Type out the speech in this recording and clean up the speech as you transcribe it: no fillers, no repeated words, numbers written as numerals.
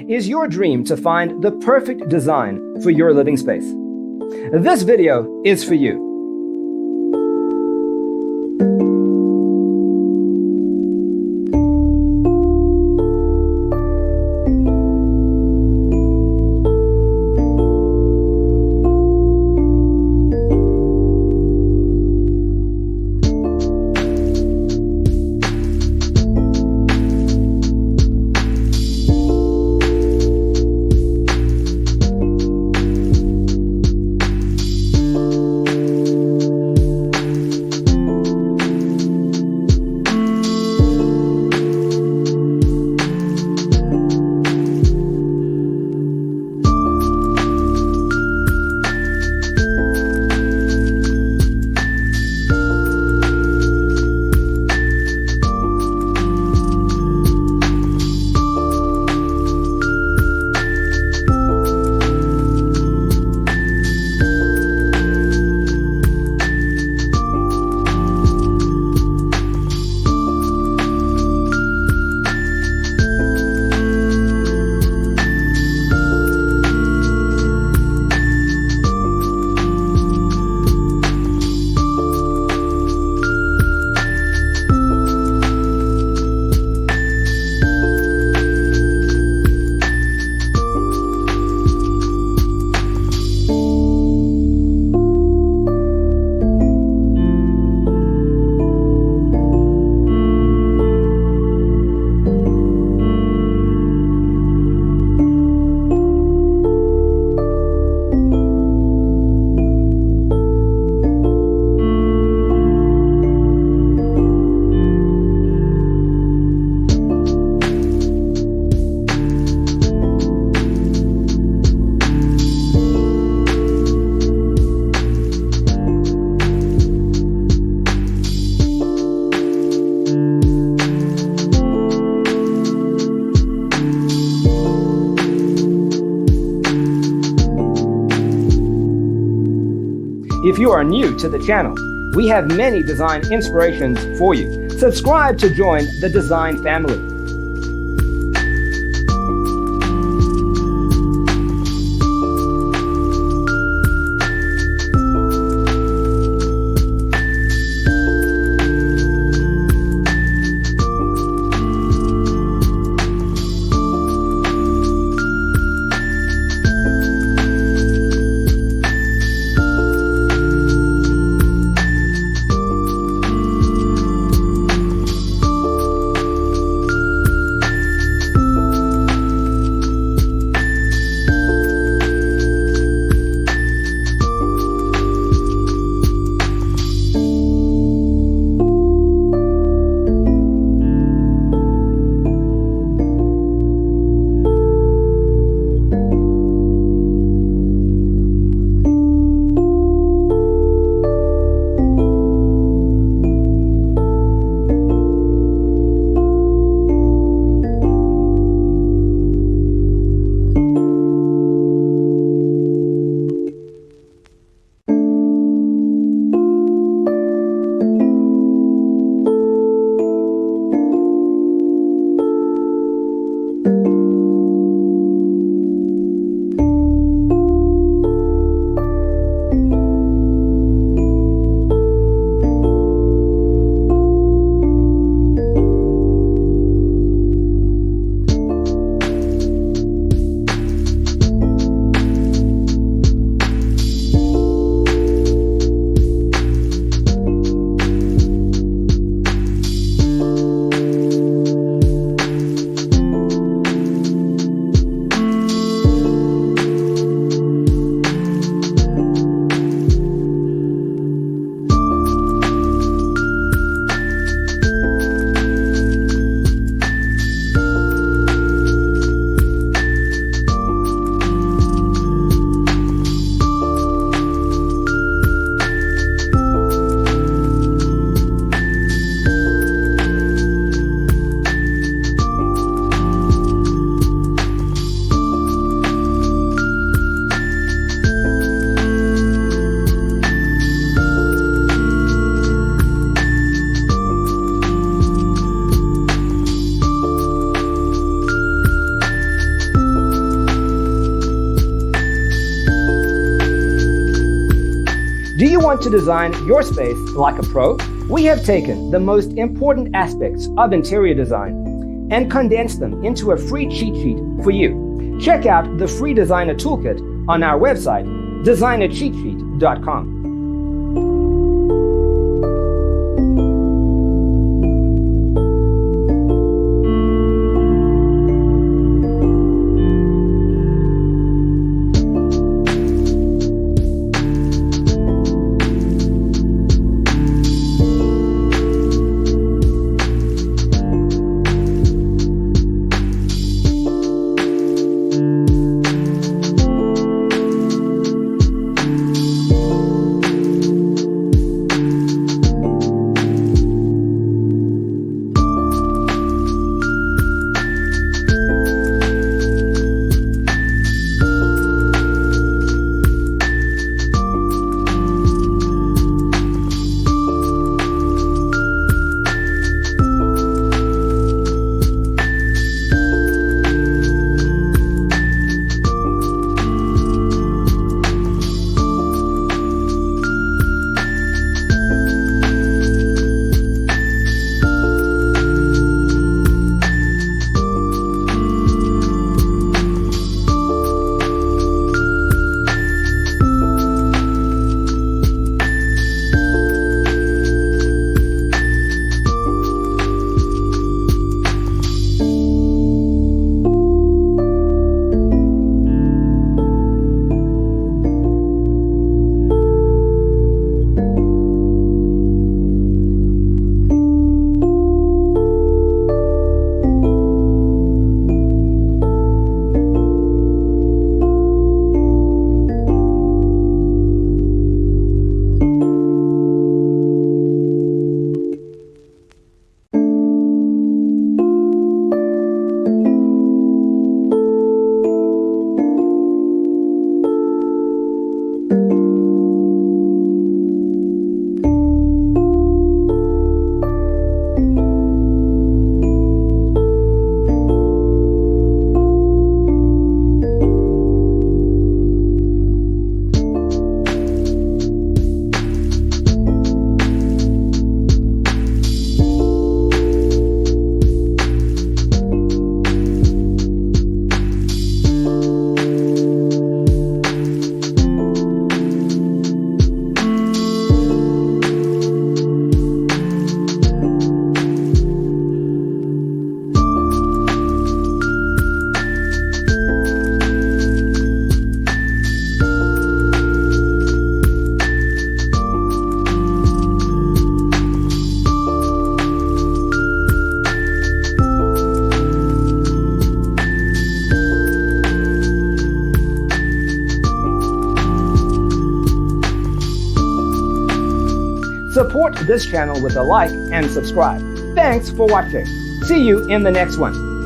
Is your dream to find the perfect design for your living space? This video is for you. If you are new to the channel, we have many design inspirations for you. Subscribe to join the design family. Do you want to design your space like a pro? We have taken the most important aspects of interior design and condensed them into a free cheat sheet for you. Check out the free designer toolkit on our website, designercheatsheet.com. Support this channel with a like and subscribe. Thanks for watching. See you in the next one.